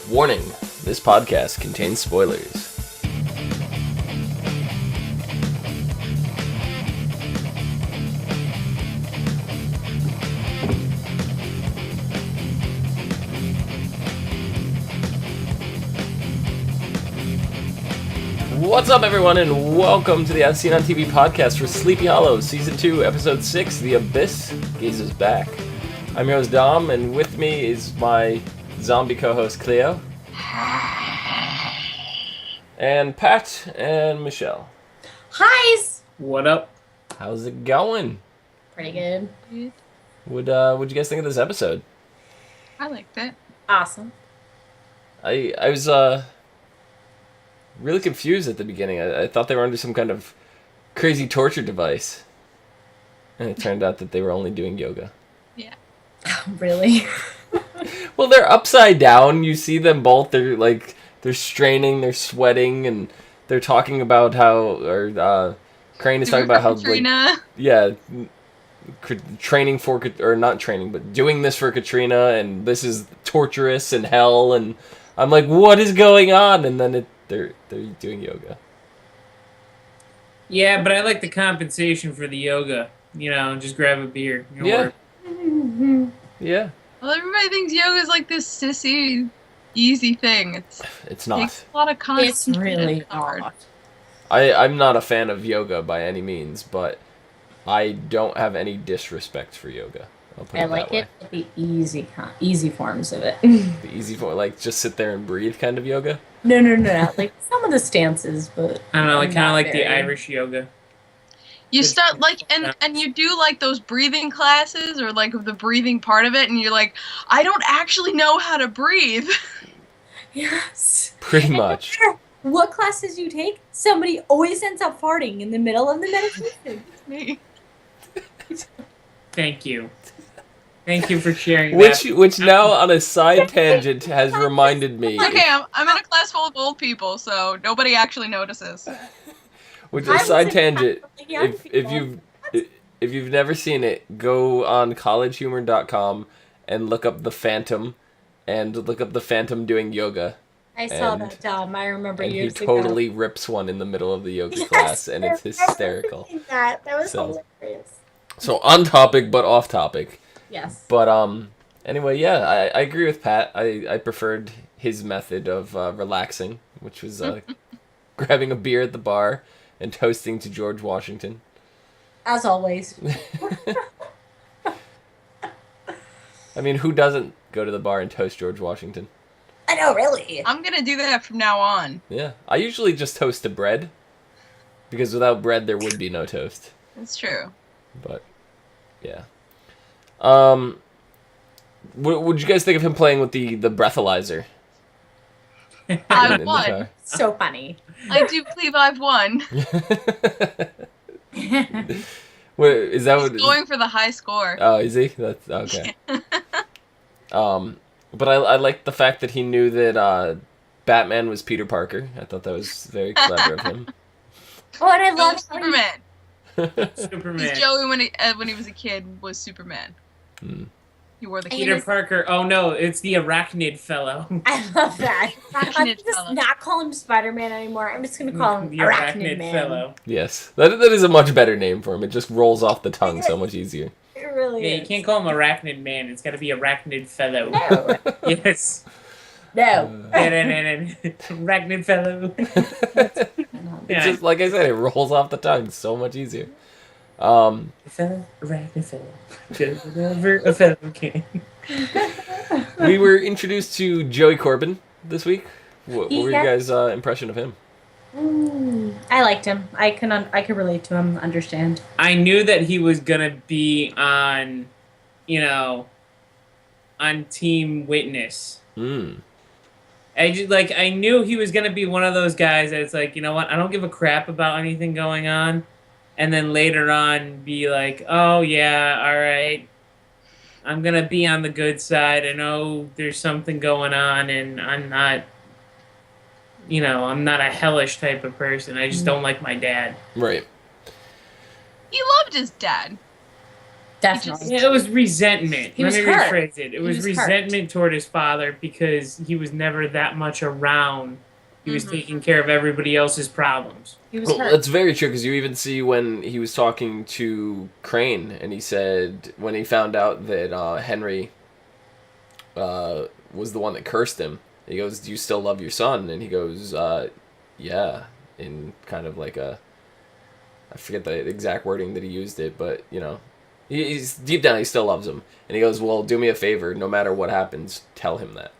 Warning, this podcast contains spoilers. What's up, everyone, and welcome to the As Seen on TV podcast for Sleepy Hollow, Season 2, Episode 6, The Abyss Gazes Back. I'm your host, Dom, and with me is my zombie co-host, Clio. And Pat and Michele. Hi's! What up? How's it going? Pretty good. What'd you guys think of this episode? I liked it. Awesome. I was really confused at the beginning. I thought they were under some kind of crazy torture device. And it turned out that they were only doing yoga. Yeah. Really? Well, they're upside down. You see them both. They're straining, they're sweating, and they're talking about how, Crane is talking about how, Katrina. training for, or not training, but doing this for Katrina, and this is torturous and hell, and I'm like, what is going on? And then they're doing yoga. Yeah, but I like the compensation for the yoga. You know, just grab a beer. Yeah. Yeah. Well, everybody thinks yoga is like this sissy, easy thing. It's not. Takes a lot of It's concentration. really not. I'm not a fan of yoga by any means, but I don't have any disrespect for yoga. I'll put I it like that way. it with the easy forms of it. The easy form, like just sit there and breathe kind of yoga. No. Like some of the stances, but I don't know, like kind not of like the very. Irish yoga. You start like, and you do like those breathing classes or like the breathing part of it, and you're like, I don't actually know how to breathe. Yes. Pretty much. No matter what classes you take, somebody always ends up farting in the middle of the meditation. Me. Thank you. Thank you for sharing Which now on a side tangent has reminded me. Okay, I'm in a class full of old people, so nobody actually notices. Which is I a was side in tangent. class with young If you've never seen it, go on collegehumor.com and look up the Phantom, and look up the Phantom doing yoga. I saw And- that, Dom. I remember And he years totally rips one in the middle of the yoga class, and it's hysterical. That was So- hilarious. So on topic, but off topic. Yes. But anyway, yeah, I agree with Pat. I preferred his method of relaxing, which was grabbing a beer at the bar and toasting to George Washington. As always. I mean, who doesn't go to the bar and toast George Washington? I know, really. I'm gonna do that from now on. Yeah, I usually just toast to bread, because without bread there would be no toast. It's true. But yeah. What would you guys think of him playing with the breathalyzer? I in the won. car? So funny. I do believe I've won. What is that? He's What? going for the high score. Oh, is he? That's okay. But I like the fact that he knew that Batman was Peter Parker. I thought that was very clever of him. Oh, and I Oh, love Superman. Superman. Because Joey, when he was a kid, was Superman. Hmm. He wore the Peter cape. Parker. Oh no, it's the arachnid fellow. I love that. I'm Arachnid just fellow. not call him Spider-Man anymore. I'm just gonna call him the Arachnid Man. fellow. Yes, that is a much better name for him. It just rolls off the tongue so much easier. It really Yeah, is. you can't call him arachnid man. It's got to be arachnid fellow. No. Yes. No. Arachnid fellow. It's just like I said, it rolls off the tongue so much easier. Fellow, arachnid fellow. Just whatever a fellow can. We were introduced to Joey Corbin this week. What were Yeah. you guys' impression of him? I liked him. I could relate to him. Understand. I knew that he was gonna be on, on Team Witness. Mm. I knew he was gonna be one of those guys that's like, you know what, I don't give a crap about anything going on, and then later on be like, oh yeah, all right, I'm gonna be on the good side. I know there's something going on, and I'm not, I'm not a hellish type of person. I just don't like my dad. Right. He loved his dad. Definitely. Yeah, it was resentment. He was Let me hurt. rephrase it. It was was resentment toward his father because he was never that much around. He was taking care of everybody else's problems. He was Well, hurt. that's very true, because you even see when he was talking to Crane, and he said, when he found out that Henry was the one that cursed him, he goes, "Do you still love your son?" And he goes, "Yeah," in kind of like a, I forget the exact wording that he used it, but, you know, he's deep down, he still loves him. And he goes, "Well, do me a favor, no matter what happens, tell him that."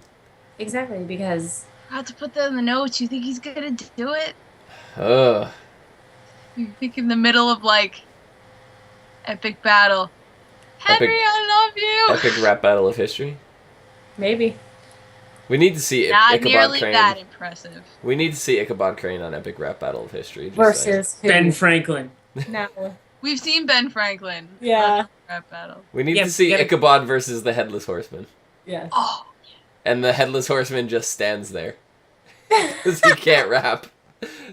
Exactly, because... I have to put that in the notes. You think he's gonna do it? You think in the middle of, like, epic battle. Henry, I love you! Epic rap battle of history. Maybe. We need to see Not Ichabod nearly Crane. that impressive. We need to see Ichabod Crane on Epic Rap Battle of History. Versus who? Ben Franklin. No. We've seen Ben Franklin. Yeah. Rap battle. We need Yeah, to see gotta- Ichabod versus the Headless Horseman. Yes. Oh, And the Headless Horseman just stands there. Because he can't rap.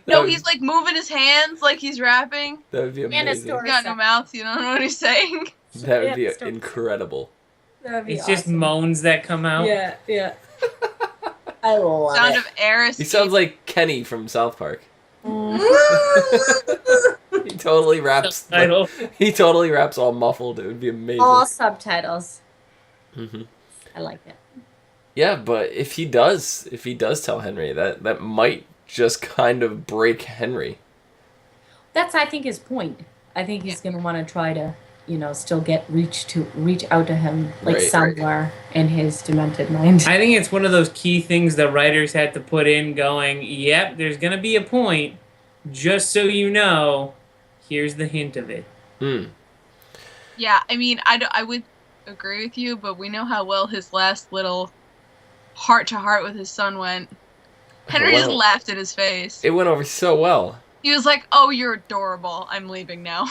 no, That he's like moving his hands like he's rapping. That would be And a amazing. story. He's got no mouth, you don't know what he's saying. That would Yeah, be story. incredible. That would be It's just awesome. moans that come out. Yeah, yeah. I love Sound it. of air He escape. sounds like Kenny from South Park. Mm. He totally raps. Title. He totally raps all muffled. It would be amazing. All subtitles. hmm I like it. Yeah, but if he does tell Henry, that might just kind of break Henry. That's, I think, his point. I think he's going to want to try to, you know, still reach out to him, like, Right. somewhere in his demented mind. I think it's one of those key things the writers had to put in going, yep, there's going to be a point. Just so you know, here's the hint of it. Hmm. Yeah, I mean, I would agree with you, but we know how well his last little heart-to-heart with his son went. Henry just Well, laughed at his face. It went over so well. He was like, "Oh, you're adorable. I'm leaving now."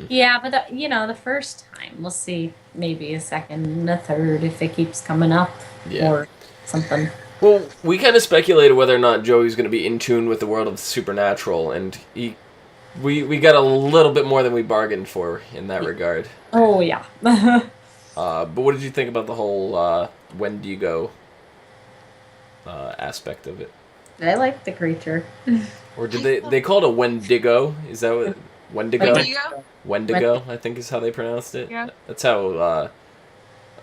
Yeah, but, the first time. We'll see. Maybe a second and a third if it keeps coming up. Yeah. Or something. Well, we kind of speculated whether or not Joey's going to be in tune with the world of the supernatural, and we got a little bit more than we bargained for in that regard. Oh, yeah. But what did you think about the whole wendigo aspect of it? I like the creature. Or did they call it a wendigo? Is that what wendigo? Wendigo? Wendigo, I think is how they pronounced it. Yeah. That's how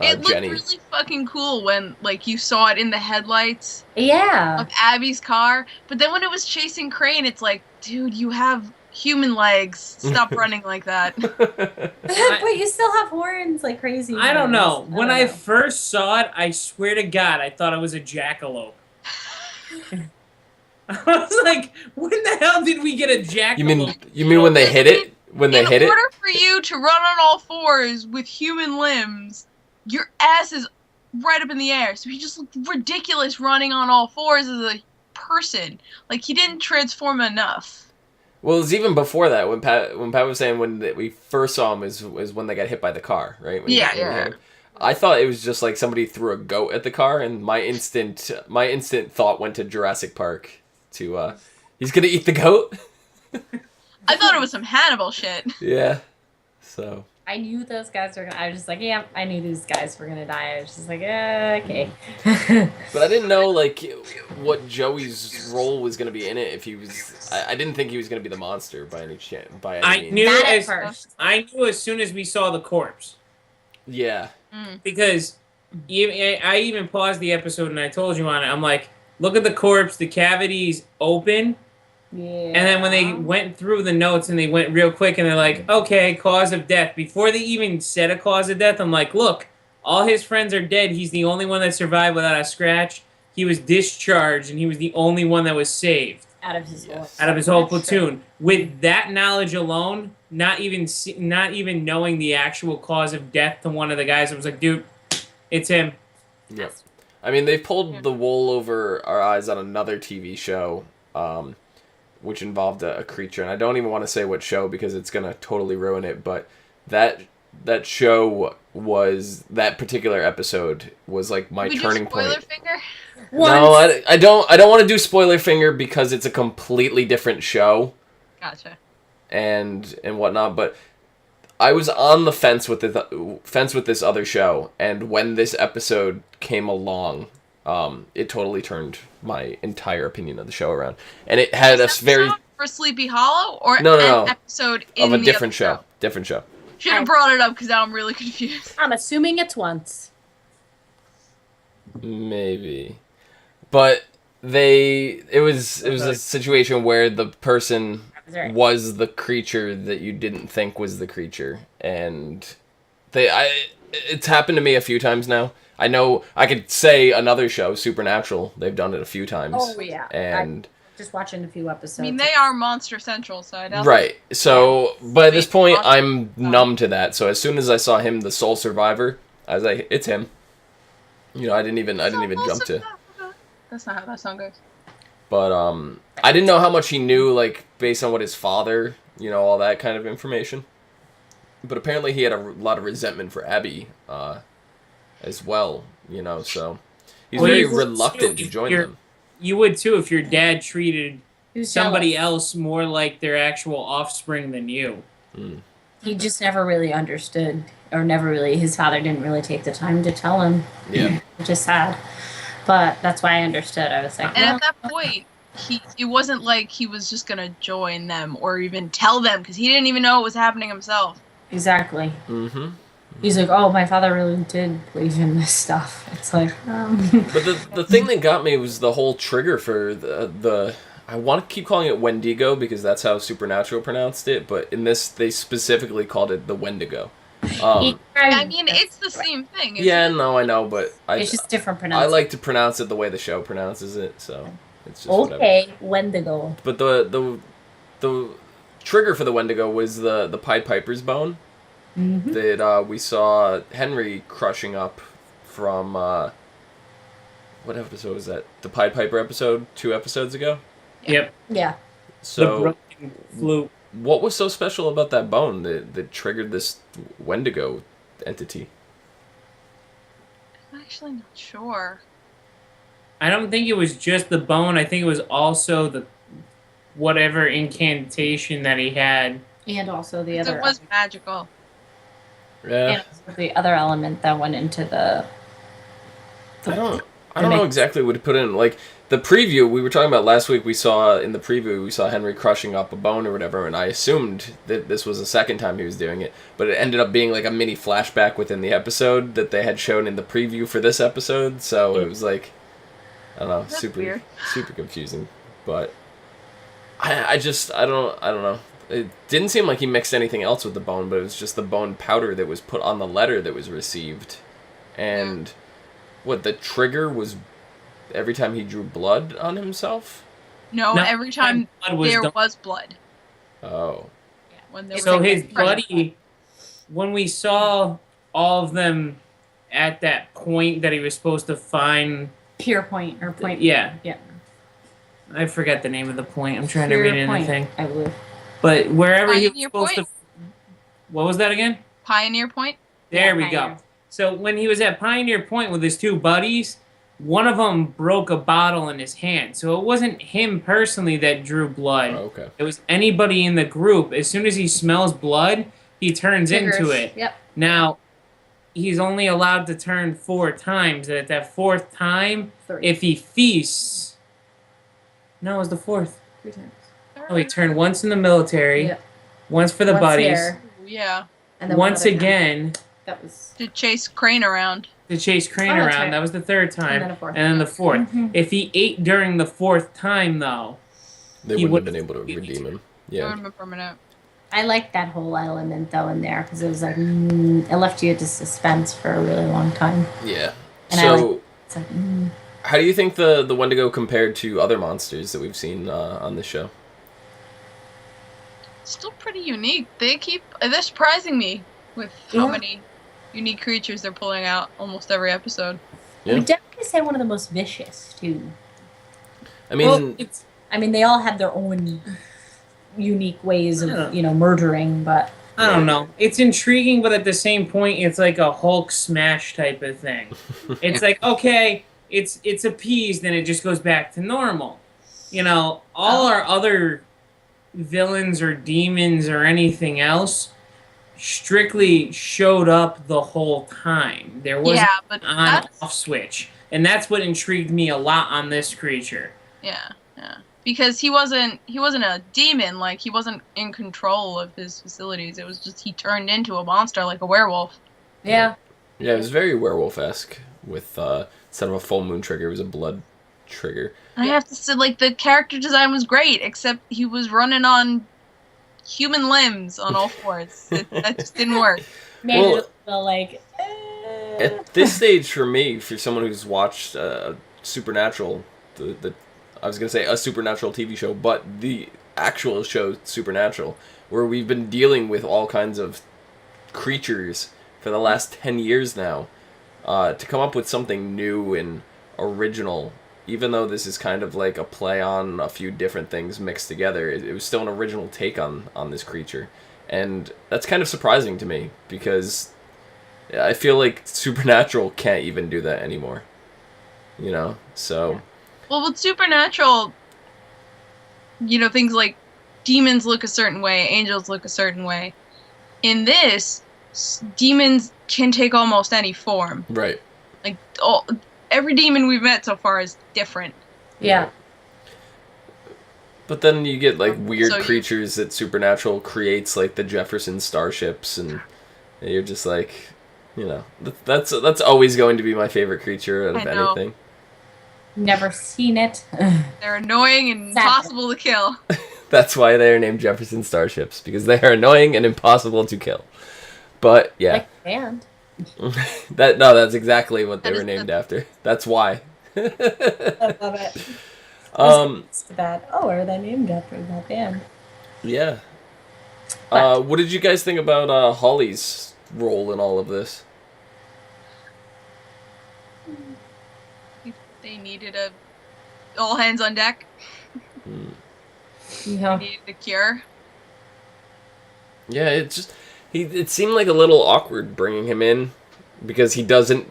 It looked Jenny. really fucking cool when, like, you saw it in the headlights Yeah. of Abby's car, but then when it was chasing Crane, it's like, dude, you have human legs. Stop running like that. But you still have horns like crazy. I don't know. horns. When don't I know. first saw it, I swear to God, I thought it was a jackalope. I was like, when the hell did we get a jackalope? You mean when they hit it? When they hit In it? order for you to run on all fours with human limbs, your ass is right up in the air. So he just looked ridiculous running on all fours as a person. Like, he didn't transform enough. Well, it was even before that when Pat was saying we first saw him is when they got hit by the car, right? When Yeah, he hit yeah. him. I thought it was just like somebody threw a goat at the car, and my instant thought went to Jurassic Park. To he's gonna eat the goat. I thought it was some Hannibal shit. Yeah. So. I knew those guys were gonna. I was just like, yeah, I knew these guys were gonna die. I was just like, okay. But I didn't know like what Joey's role was gonna be in it. If he was, I didn't think he was gonna be the monster by any chance. By any I means. knew Not at as first. I knew as soon as we saw the corpse. Yeah. Because I even paused the episode and I told you on it. I'm like, look at the corpse, the cavity's open. Yeah. And then when they went through the notes and they went real quick and they're like, okay, cause of death. Before they even said a cause of death, I'm like, look, all his friends are dead. He's the only one that survived without a scratch. He was discharged and he was the only one that was saved out of his Yes. out of his whole That's true. platoon. With that knowledge alone, not even knowing the actual cause of death to one of the guys, I was like, dude, it's him. Yep. I mean, they pulled the wool over our eyes on another TV show, which involved a creature, and I don't even want to say what show because it's gonna totally ruin it. But that show was that particular episode was like my we turning do spoiler point. finger? No, I don't want to do spoiler finger because it's a completely different show Gotcha. and whatnot. But I was on the fence with this other show, and when this episode came along, it totally turned my entire opinion of the show around. And it had a very for Sleepy Hollow or no. an episode in of a the different other show. Different show. Should have brought it up because now I'm really confused. I'm assuming it's once. Maybe, but it was a situation where the person was the creature that you didn't think was the creature, and it's happened to me a few times now. I know I could say another show, Supernatural. They've done it a few times. Oh yeah, and just watching a few episodes. I mean, they are Monster Central, so I don't. Right. So, but at this point, I'm numb to that. So as soon as I saw him, the sole survivor, I was like, it's him. You know, I didn't even jump to. That's not how that song goes. But I didn't know how much he knew, like based on what his father, you know, all that kind of information. But apparently, he had a lot of resentment for Abby, as well. You know, so he's very reluctant to join them. You would too if your dad treated somebody jealous. else more like their actual offspring than you. Mm. He just never really understood, or his father didn't really take the time to tell him. Yeah. Which is sad. But that's why I understood. I was like, and at that point, it wasn't like he was just going to join them or even tell them because he didn't even know what was happening himself. Exactly. Mm-hmm. He's like, oh, my father really did believe in this stuff. It's like, But the thing that got me was the whole trigger for the I want to keep calling it Wendigo because that's how Supernatural pronounced it, but in this they specifically called it the Wendigo. I mean, it's the same thing. Yeah, no, I know, but it's just different pronunciation. I like to pronounce it the way the show pronounces it, so it's just okay, whatever. Wendigo. But the trigger for the Wendigo was the Pied Piper's bone. Mm-hmm. That we saw Henry crushing up from what episode was that? The Pied Piper episode 2 episodes ago? Yep. Yeah. So the broken flute. What was so special about that bone that triggered this Wendigo entity? I'm actually not sure. I don't think it was just the bone. I think it was also the whatever incantation that he had. And also the other. It was magical. Yeah. And the other element that went into the I don't know exactly what to put in. Like the preview we were talking about last week, we saw Henry crushing up a bone or whatever, and I assumed that this was the second time he was doing it, but it ended up being like a mini flashback within the episode that they had shown in the preview for this episode. So it was like, I don't know, That's super weird. super confusing. But I don't know. It didn't seem like he mixed anything else with the bone, but it was just the bone powder that was put on the letter that was received. And what, the trigger was every time he drew blood on himself? No, every time there was blood. Oh. Yeah, when there So was his buddy, when we saw all of them at that point that he was supposed to find... Pure point, or point... Yeah. Yeah. I forget the name of the point. I'm trying to read it in the thing. I believe. But wherever he was Pioneer supposed Point? to... What was that again? Pioneer Point? There we Pioneer. go. So when he was at Pioneer Point with his 2 buddies, one of them broke a bottle in his hand. So it wasn't him personally that drew blood. Oh, okay. It was anybody in the group. As soon as he smells blood, he turns Triggers. into it. Yep. Now, he's only allowed to turn 4 times. And at that 4th time, 3. if he feasts... No, it was the 4th. 3 times. Oh, he turned once in the military, Yep. once for the Once buddies, here, Yeah. and then once one other time. again That was... To chase Crane around. to chase Crane Oh, that's around. right. That was the 3rd time, then a 4th. and then the 4th. Mhm. If he ate during the 4th time, though, They He wouldn't have would- been able to redeem him. That Yeah. would have been permanent. I liked that whole element, though, in there, because it was like, it left you to suspense for a really long time. Yeah. And So, It's like, how do you think the Wendigo compared to other monsters that we've seen on this show? Still pretty unique. They're surprising me with how many unique creatures they're pulling out almost every episode. I would definitely say one of the most vicious, too. I mean, They all have their own unique ways of, murdering, but... I don't know. It's intriguing, but at the same point, it's like a Hulk smash type of thing. It's like, okay, it's appeased, and it just goes back to normal. All our other villains or demons or anything else strictly showed up the whole time. There wasn't but an on-off switch. And that's what intrigued me a lot on this creature. Yeah. Because he wasn't a demon, like he wasn't in control of his facilities. It was just he turned into a monster like a werewolf. Yeah. Yeah, it was very werewolf-esque with instead of a full moon trigger, it was a blood trigger. I have to say, like, the character design was great, except he was running on human limbs on all fours. That just didn't work. Maybe Well, it felt like. At this stage, for me, for someone who's watched Supernatural, I was going to say a Supernatural TV show, but the actual show Supernatural, where we've been dealing with all kinds of creatures for the last 10 years now, to come up with something new and original, even though this is kind of like a play on a few different things mixed together, it was still an original take on this creature. And that's kind of surprising to me, because I feel like Supernatural can't even do that anymore. You know? So... Well, with Supernatural, things like demons look a certain way, angels look a certain way. In this, demons can take almost any form. Right. Like, every demon we've met so far is different. Yeah. But then you get, like, weird creatures that Supernatural creates, like the Jefferson starships, and you're just like, that's always going to be my favorite creature out of anything. Never seen it. They're annoying and impossible to kill. That's why they're named Jefferson starships, because they are annoying and impossible to kill. But yeah, like the band. that's exactly what they were named after. That's why. I love it. Are they named after that band? Yeah. What did you guys think about Hawley's role in all of this? They needed a all hands on deck. Yeah. They needed a cure. Yeah, it seemed like a little awkward bringing him in, because he doesn't.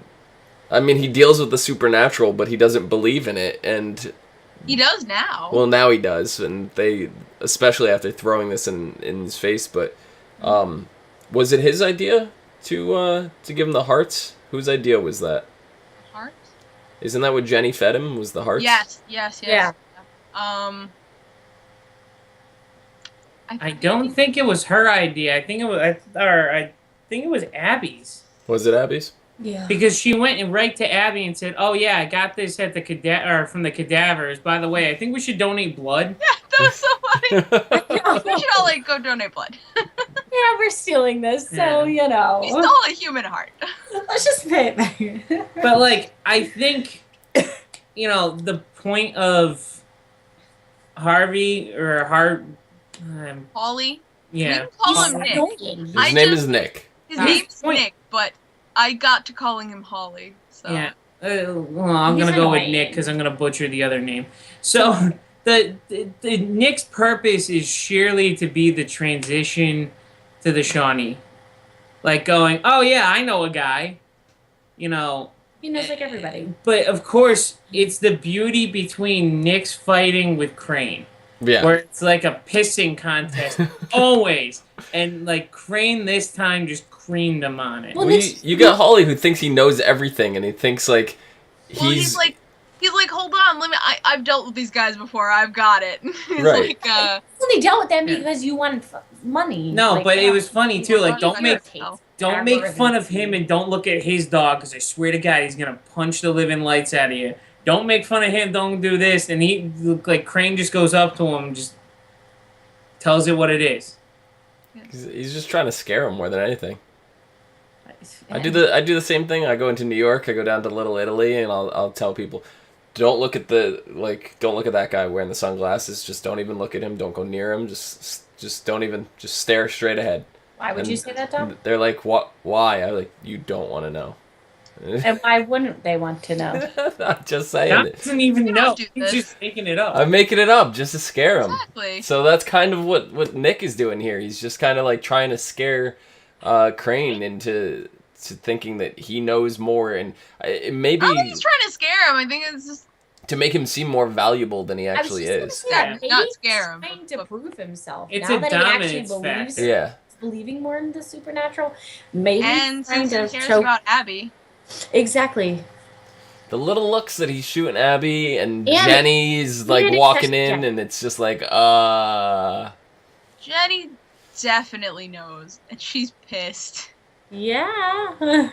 I mean, he deals with the supernatural, but he doesn't believe in it, and he does now. Well, now he does, and they, especially after throwing this in his face. But was it his idea to give him the hearts? Whose idea was that? Hearts? Isn't that what Jenny fed him? Was the hearts? Yes. Yeah. I don't think it was her idea. I think it was Abby's. Was it Abby's? Yeah. Because she went right to Abby and said, "Oh yeah, I got this at the from the cadavers. By the way, I think we should donate blood." Yeah, that was so funny. We should all go donate blood. Yeah, we're stealing this, so We stole a human heart. Let's just pay it back. But I think, the point of Harvey or Hawley. Yeah. We call him Nick. His name is Nick. His name's Nick, but I got to calling him Hawley. So. Yeah. I'm He's gonna go with annoying. Nick because I'm gonna butcher the other name. So the Nick's purpose is sheerly to be the transition to the Shawnee, going, "Oh yeah, I know a guy," He knows like everybody. But of course, it's the beauty between Nick's fighting with Crane. Yeah. Where it's like a pissing contest always, and Crane this time just creamed him on it. Well, you got Hawley, who thinks he knows everything, and he thinks he's like, hold on, I've dealt with these guys before. I've got it. He's right. You only dealt with them because you wanted money. No, but it was funny too. Don't make Algorithm. fun of him, and don't look at his dog, because I swear to God, he's gonna punch the living lights out of you. Don't make fun of him. Don't do this. And he Crane just goes up to him, and just tells it what it is. He's just trying to scare him more than anything. I do the same thing. I go into New York. I go down to Little Italy, and I'll tell people, don't look at that guy wearing the sunglasses. Just don't even look at him. Don't go near him. Just don't even. Just stare straight ahead. Why would you say that, Tom? They're like, what? Why? I'm you don't want to know. And why wouldn't they want to know? I'm just saying. Tom doesn't even know. do He's this. just making it up. I'm making it up just to scare him. Exactly. So that's kind of what Nick is doing here. He's just kind of trying to scare Crane into thinking that he knows more, and maybe I don't think he's trying to scare him. I think it's just to make him seem more valuable than he actually is. Yeah, maybe not he's scare him, trying to prove himself. It's now a that he actually dominance believes factor. it. Yeah. believing more in the supernatural. Maybe And trying since to he cares show about Abby. exactly. The little looks that he's shooting Abby and And Jenny's like didn't walking touch in, Jenny. and it's just like, Jenny definitely knows, and she's pissed. Yeah.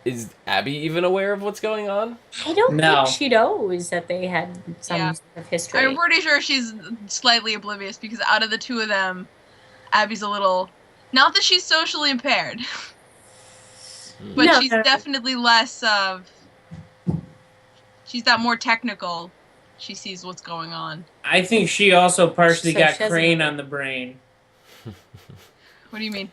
Is Abby even aware of what's going on? I don't No. think she knows that they had some Yeah. sort of history. I'm pretty sure she's slightly oblivious because out of the two of them, Abby's a little. Not that she's socially impaired, but No. she's definitely less of. She's that more technical. She sees what's going on. I think she also partially So got she doesn't Crane know. on the brain. What do you mean?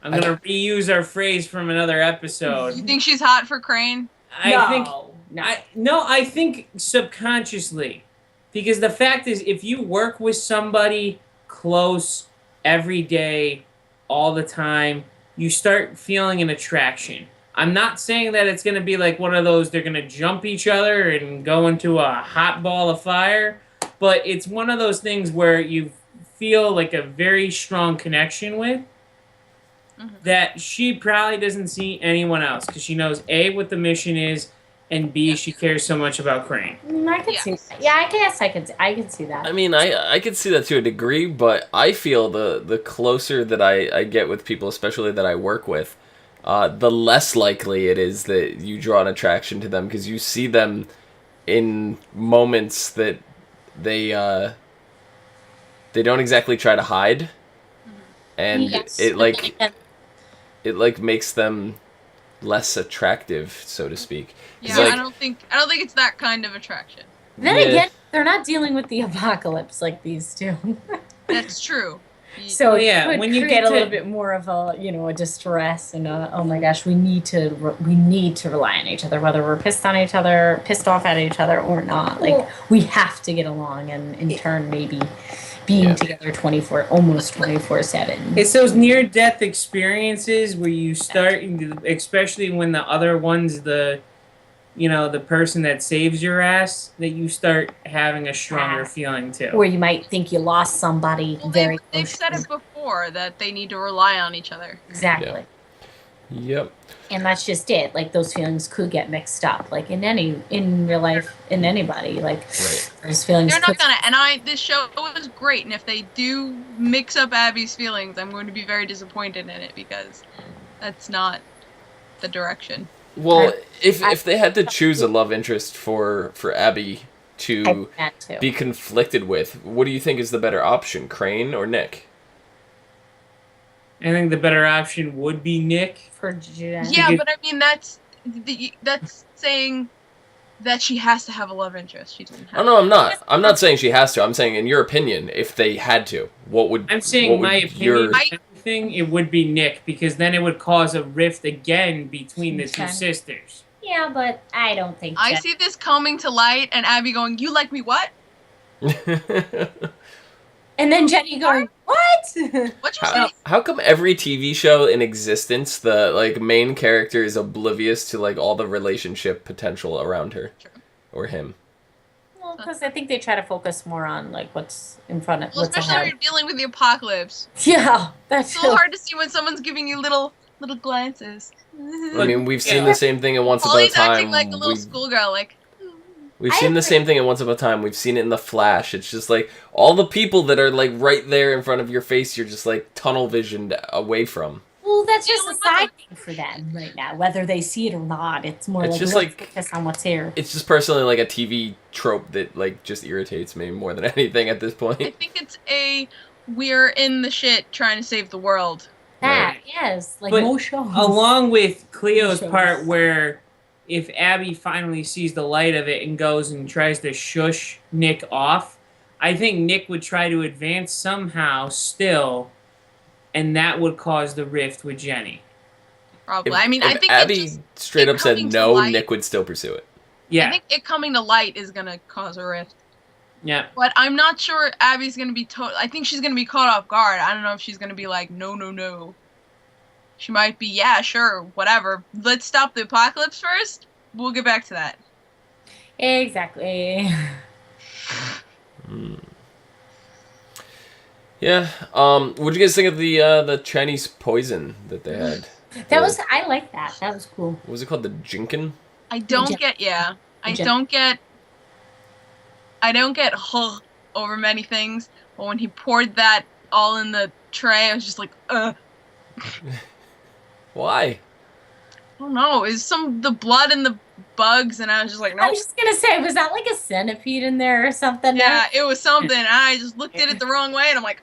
I'm gonna reuse our phrase from another episode. You think she's hot for Crane? I think subconsciously, because the fact is, if you work with somebody close every day, all the time, you start feeling an attraction. I'm not saying that it's gonna be like one of those they're gonna jump each other and go into a hot ball of fire, but it's one of those things where you feel like a very strong connection with. That she probably doesn't see anyone else because she knows A, what the mission is, and B, she cares so much about Crane. I can see that. Yeah, I guess I can see that. I mean, I could see that to a degree, but I feel the closer that I get with people, especially that I work with, the less likely it is that you draw an attraction to them because you see them in moments that they don't exactly try to hide, and Yes. it makes them less attractive, so to speak. Yeah, Like, I don't think it's that kind of attraction. Then yeah. again, they're not dealing with the apocalypse like these two. That's true. So Yeah, it could when you create get a to- little bit more of a distress and oh my gosh, we need to rely on each other, whether we're pissed off at each other or not. Like we have to get along and in turn maybe being together almost 24/7. It's those near-death experiences where you start, especially when the other one's the person that saves your ass, that you start having a stronger feeling too. Where you might think you lost somebody very They've close said to it before that they need to rely on each other. Exactly. Yep. And that's just it. Like those feelings could get mixed up. Like in real life, in anybody. Like those feelings. They're not gonna. And this show was great. And if they do mix up Abby's feelings, I'm going to be very disappointed in it because that's not the direction. Well, if they had to choose a love interest for Abby to be conflicted with, what do you think is the better option, Crane or Nick? I think the better option would be Nick. For Jen. Yeah, but I mean that's saying that she has to have a love interest. She doesn't have. Oh no, I'm not. I'm not saying she has to. I'm saying, in your opinion, if they had to, what would? I'm saying my opinion. It would be Nick because then it would cause a rift again between the two sisters. Yeah, but I don't think. I see this coming to light, and Abby going, "You like me what?" And then Jenny going, "What? What you say?" How come every TV show in existence, the main character is oblivious to all the relationship potential around her or him? Well, because I think they try to focus more on what's in front of. Well, what's especially when ahead. you're dealing with the apocalypse. Yeah, that's It's so hard to see when someone's giving you little glances. I mean, we've seen the same thing in Once Upon a Hawley's Time. acting like a little schoolgirl, We've seen the same thing in Once Upon a Time. We've seen it in The Flash. It's just all the people that are right there in front of your face, you're just tunnel visioned away from. Well, that's just a side thing for them right now, whether they see it or not. It's more It's just focus on what's here. It's just personally a TV trope that just irritates me more than anything at this point. I think it's we're in the shit trying to save the world. That, yes, But most shows. along with Cleo's part where if Abby finally sees the light of it and goes and tries to shush Nick off, I think Nick would try to advance somehow still, and that would cause the rift with Jenny. Probably. I think Abby straight up said no, Nick would still pursue it. Yeah. I think it coming to light is gonna cause a rift. Yeah. But I'm not sure Abby's gonna be I think she's gonna be caught off guard. I don't know if she's gonna be like, no. She might be, yeah, sure, whatever. Let's stop the apocalypse first. We'll get back to that. Exactly. Yeah. What'd you guys think of the Chinese poison that they had? I like that. That was cool. What was it called? The Jinkin? I don't get over many things, but when he poured that all in the tray, I was just like, ugh. Why? I don't know. Is the blood and the bugs, and I was just like, no. I was just gonna say, was that like a centipede in there or something? Yeah, it was something. I just looked at it the wrong way, and I'm like,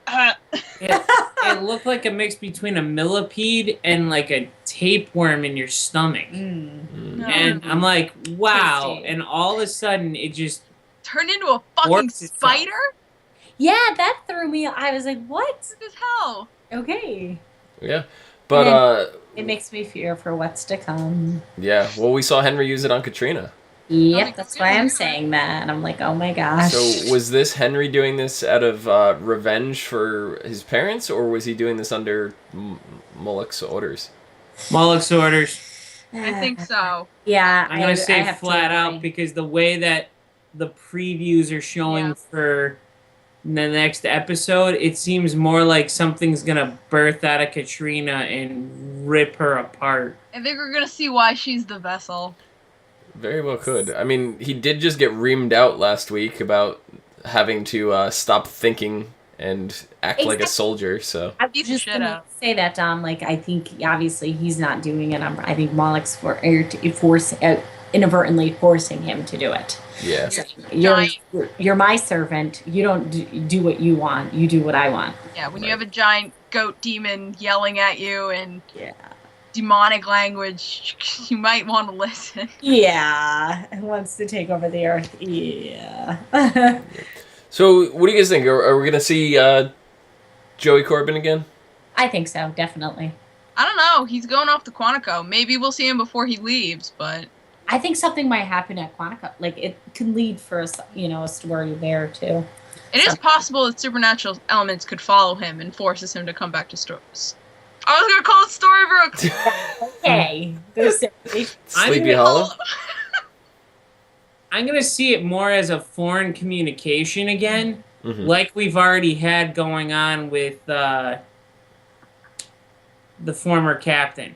It looked like a mix between a millipede and like a tapeworm in your stomach. Mm. And I'm like, wow. Tasty. And all of a sudden, it just turned into a fucking Warps itself. spider? Yeah, that threw me. I was like, what? What the hell? Okay. Yeah. But, It makes me fear for what's to come. yeah. Well, we saw Henry use it on Katrina. Yep, that's why I'm saying that. I'm like, oh my gosh. So was this Henry doing this out of revenge for his parents, or was he doing this under Moloch's orders? Moloch's orders. I think so. Yeah, I'm going to say have flat out agree. because the way that the previews are showing for the next episode, it seems more like something's going to birth out of Katrina and rip her apart. I think we're gonna see why she's the vessel. Very well could. I mean, he did just get reamed out last week about having to stop thinking and act like a soldier, so... I was Beat the just shit going to out. say that, Dom. Like, I think, obviously, he's not doing it. I think Moloch's inadvertently forcing him to do it. Yeah. So you're my servant. You don't do what you want. You do what I want. Yeah, when you have a giant goat demon yelling at you in Yeah. demonic language, you might want to listen. Yeah. Who wants to take over the earth? Yeah. So, what do you guys think? Are we going to see Joey Corbin again? I think so, definitely. I don't know. He's going off to Quantico. Maybe we'll see him before he leaves, but I think something might happen at Quantico. Like, it could lead for a story there, too. it is possible that supernatural elements could follow him and forces him to come back to Stories. I was going to call it Storybrooke. Okay. There's Sleepy Hollow? I'm going to see it more as a foreign communication again, like we've already had going on with the former captain.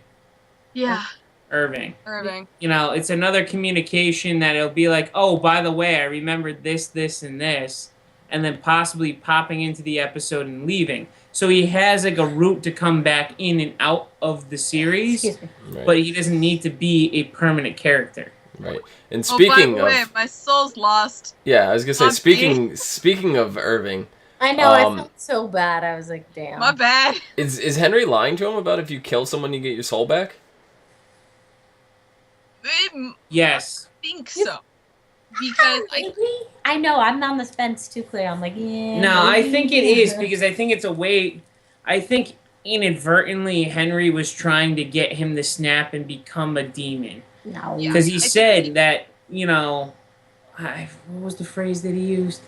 Yeah. Irving. Irving. It's another communication that it'll be like, oh, by the way, I remembered this, this, and this, and then possibly popping into the episode and leaving. So he has like a route to come back in and out of the series, Right. but he doesn't need to be a permanent character. Right. And By speaking the way, of... my soul's lost. Yeah, I was going to say, Bumpy. speaking of Irving... I know, I felt so bad. I was like, damn. My bad. Is Henry lying to him about if you kill someone, you get your soul back? Yes. I think so. Because I know, I'm on the fence too, Claire. I'm like, yeah. No, I maybe. think it is because I think it's a way. I think inadvertently Henry was trying to get him to snap and become a demon. No. Yeah. Because he said that, what was the phrase that he used?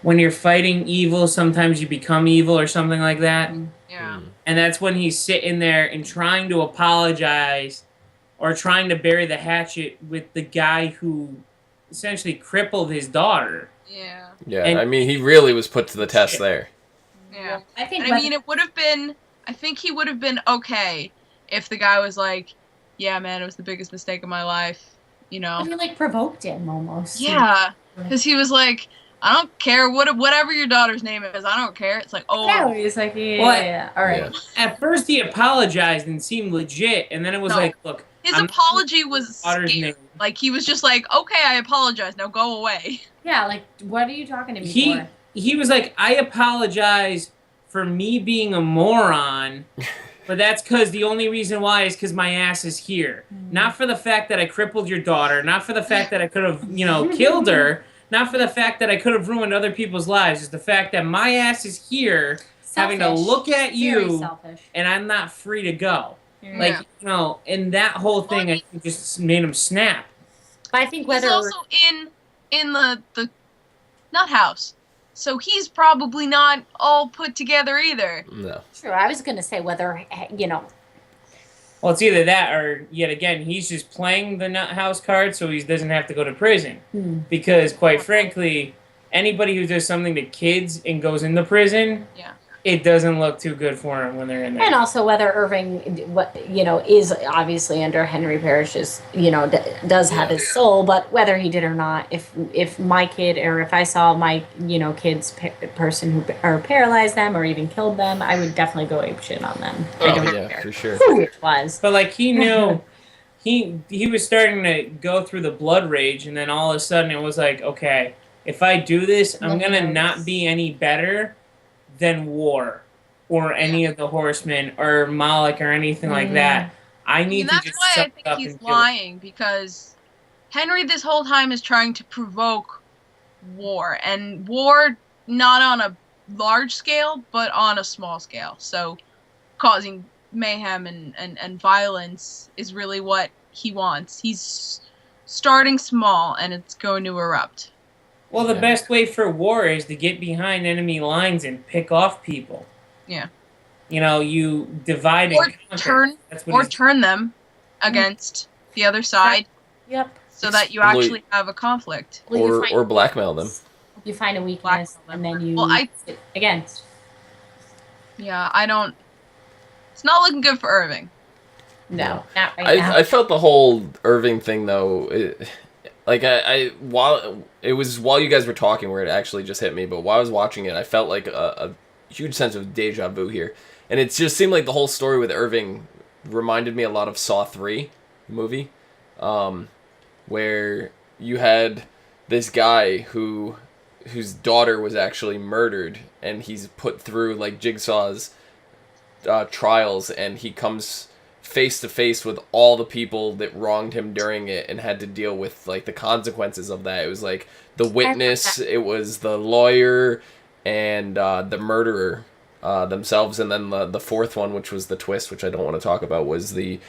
When you're fighting evil, sometimes you become evil or something like that. yeah. And that's when he's sitting there and trying to apologize or trying to bury the hatchet with the guy who essentially crippled his daughter. Yeah. Yeah, And- I mean, he really was put to the test there. Yeah. I think. And I mean, it would have been. I think he would have been okay if the guy was like, "Yeah, man, it was the biggest mistake of my life," I feel like provoked him almost. Yeah, because he was like, "I don't care whatever your daughter's name is. I don't care." It's like, oh, Yeah, he's like, Well, all right. Yeah. At first he apologized and seemed legit, and then it was No. like, look, his I'm- apology was daughter's scared. name. Like he was just like, "Okay, I apologize. Now go away." Yeah, like, what are you talking to me for? He was like, I apologize for me being a moron, but that's because the only reason why is because my ass is here. Not for the fact that I crippled your daughter, not for the fact that I could have, killed her, not for the fact that I could have ruined other people's lives. It's the fact that my ass is here having to Selfish. look at Very you selfish. and I'm not free to go. Yeah. Like, and that whole thing I think just made him snap. But I think He's whether also in the nut house, so he's probably not all put together either. No. true, I was gonna say whether Well, it's either that or, yet again, he's just playing the nut house card so he doesn't have to go to prison. Because, quite frankly, anybody who does something to kids and goes into prison, Yeah. it doesn't look too good for them when they're in there. And also whether Irving, is obviously under Henry Parrish's, does have his soul, but whether he did or not, if my kid or if I saw my, kid's person who or paralyzed them or even killed them, I would definitely go apeshit on them. I don't care for sure. who it was. But like he knew, he was starting to go through the blood rage, and then all of a sudden it was like, okay, if I do this, I'm gonna not be any better than War or any of the Horsemen or Moloch or anything like that. I need to just that's why I suck it up think he's and kill it. lying, because Henry this whole time is trying to provoke war, and war not on a large scale but on a small scale, so causing mayhem and violence is really what he wants. He's starting small and it's going to erupt. Well, the best way for war is to get behind enemy lines and pick off people. Yeah. You divide and conquer. Turn them against the other side. Yep. So that you actually have a conflict. Or blackmail them. You find a weakness and then you sit against. Yeah, it's not looking good for Irving. No, not right now. I felt the whole Irving thing though. While you guys were talking where it actually just hit me, but while I was watching it, I felt like a huge sense of deja vu here. And it just seemed like the whole story with Irving reminded me a lot of Saw 3 movie, where you had this guy whose daughter was actually murdered, and he's put through like Jigsaw's trials, and he comes face to face with all the people that wronged him during it and had to deal with like the consequences of that. It was like the witness, it was the lawyer, and the murderer themselves, and then the fourth one, which was the twist, which I don't want to talk about, was the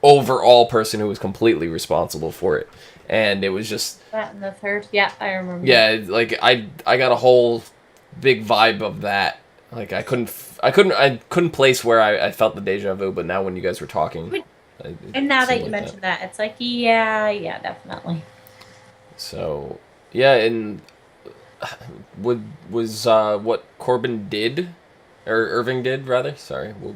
overall person who was completely responsible for it. And it was just that and the third, I remember. Yeah, like I got a whole big vibe of that. Like I couldn't place where I felt the deja vu, but now when you guys were talking, and now that you mentioned that, it's like yeah, definitely. So yeah, and was what Corbin did, or Irving did rather? Sorry, we're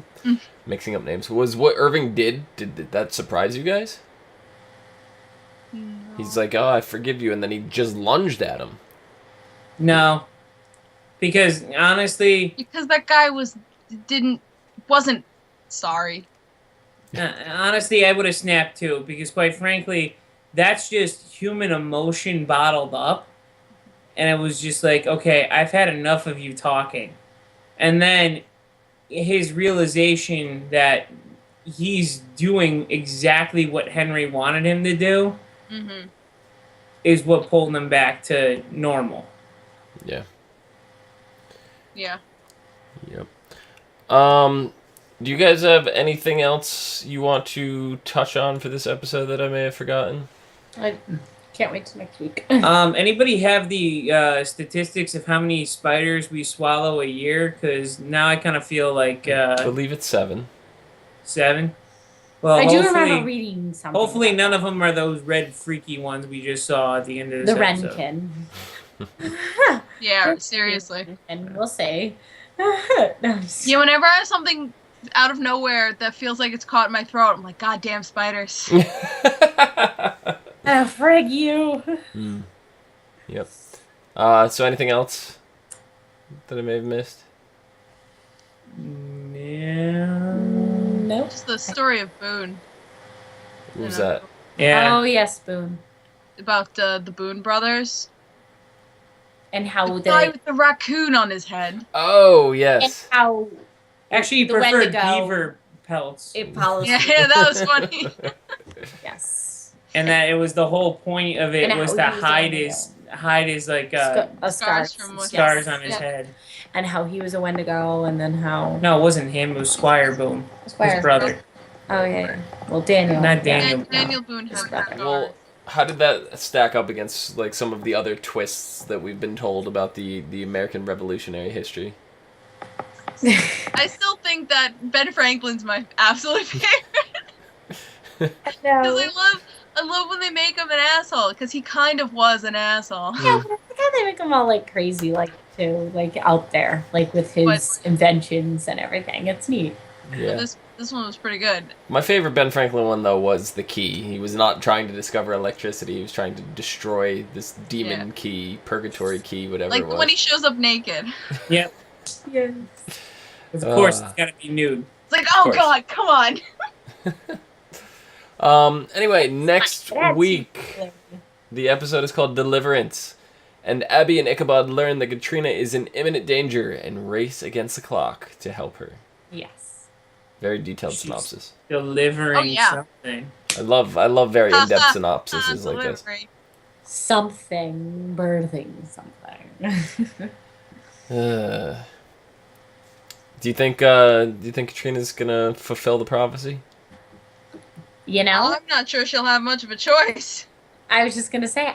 mixing up names. Was what Irving did that surprise you guys? No. He's like, oh, I forgive you, and then he just lunged at him. No. Because honestly, that guy wasn't sorry. Honestly, I would have snapped too. Because quite frankly, that's just human emotion bottled up, and it was just like, okay, I've had enough of you talking, and then his realization that he's doing exactly what Henry wanted him to do is what pulled him back to normal. Yeah. Yeah. Yep. Do you guys have anything else you want to touch on for this episode that I may have forgotten? I can't wait till next week. Anybody have the statistics of how many spiders we swallow a year? Because now I kind of feel like... I believe it's 7. 7? Well, I do remember reading something. Hopefully none of them are those red freaky ones we just saw at the end of this episode. Renkin. Yeah, seriously. And we'll say. Yeah, whenever I have something out of nowhere that feels like it's caught in my throat, I'm like, God damn spiders. Frig you. Yep. So anything else that I may have missed? Yeah. Nope. Just the story of Boone. What was that? Yeah. Oh, yes, Boone. About the Boone brothers. And how the guy with the raccoon on his head. Oh, yes. And how... Actually, he preferred beaver pelts. It follows. Yeah, that was funny. Yes. And that it was the whole point of it was to hide his like scars on his head. And how he was a Wendigo, and then how... No, it wasn't him. It was Squire Boone. His brother. Oh, yeah. Well, Daniel. Not Daniel. Daniel Boone has scars. Well, how did that stack up against like some of the other twists that we've been told about the American Revolutionary history? I still think that Ben Franklin's my absolute favorite. No. Because I love when they make him an asshole, because he kind of was an asshole. Yeah, but I think I'm they make him all like crazy, like too, like out there, like with his inventions and everything. It's neat. Yeah. This one was pretty good. My favorite Ben Franklin one, though, was the key. He was not trying to discover electricity. He was trying to destroy this demon key, purgatory key, whatever it was. Like when he shows up naked. Yep. Yes. Of course, it's got to be nude. It's like, oh god, come on. Anyway, next week, the episode is called Deliverance. And Abby and Ichabod learn that Katrina is in imminent danger and race against the clock to help her. Yes. Very detailed synopsis. Delivering something. I love very in-depth synopses like this. Something birthing something. Do you think Katrina's gonna fulfill the prophecy? You know, I'm not sure she'll have much of a choice. I was just gonna say,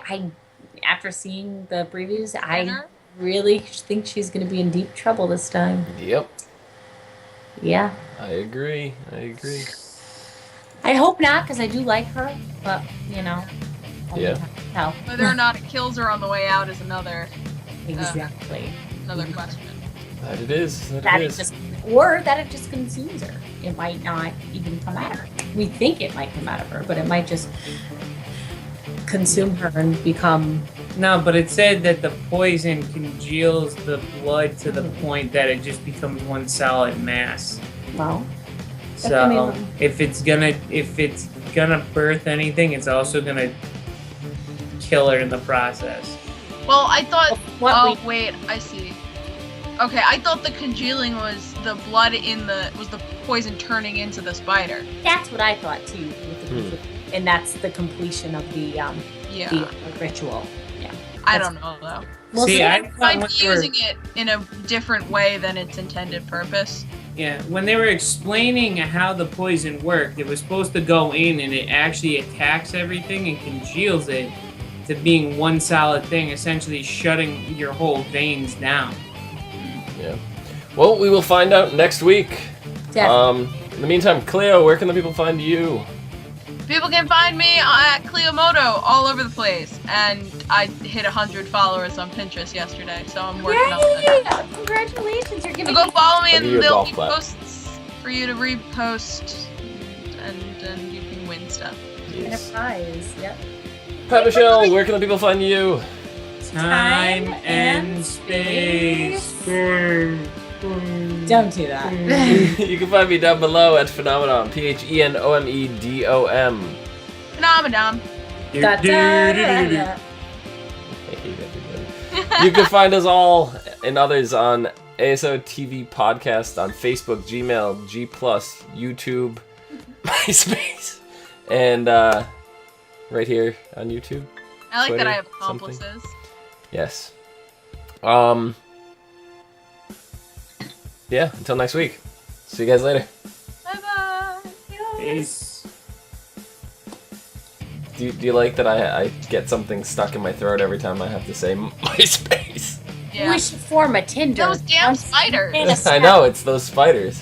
after seeing the previews, I really think she's gonna be in deep trouble this time. Yep. Yeah. I agree. I hope not, because I do like her, but, you know. Yeah. Whether or not it kills her on the way out is another another question. That it is. Or that it just consumes her. It might not even come out of her. We think it might come out of her, but it might just consume her and become... No, but it said that the poison congeals the blood to the point that it just becomes one solid mass. Well, so if it's gonna birth anything, it's also gonna kill her in the process. Well, I thought. Wait, I see. Okay, I thought the congealing was the blood was the poison turning into the spider. That's what I thought too, and that's the completion of the ritual. Yeah. I don't know though. Well, I might be using it in a different way than its intended purpose. Yeah, when they were explaining how the poison worked, it was supposed to go in and it actually attacks everything and congeals it to being one solid thing, essentially shutting your whole veins down. Yeah. Well, we will find out next week. In the meantime, Clio, where can the people find you? People can find me at Clio Moto all over the place, and I hit 100 followers on Pinterest yesterday, so I'm working on that. Congratulations! You're giving. So go follow me, and there'll be posts for you to repost, and you can win stuff. And a prize. Yep. Hi, Michele, where can the people find you? Time and space. Don't do that. You can find me down below at Phenomenon, PHENOMEDOM. Phenomenon. Da, da, da, da. I hate everybody. You can find us all and others on ASOTV Podcast on Facebook, Gmail, G+, YouTube, MySpace, and right here on YouTube. I like Twitter, that I have accomplices. Something. Yes. Yeah, until next week. See you guys later. Bye-bye. Peace. Do you like that I get something stuck in my throat every time I have to say MySpace? Yeah. We should form a Tinder. Those damn spiders. I know, it's those spiders.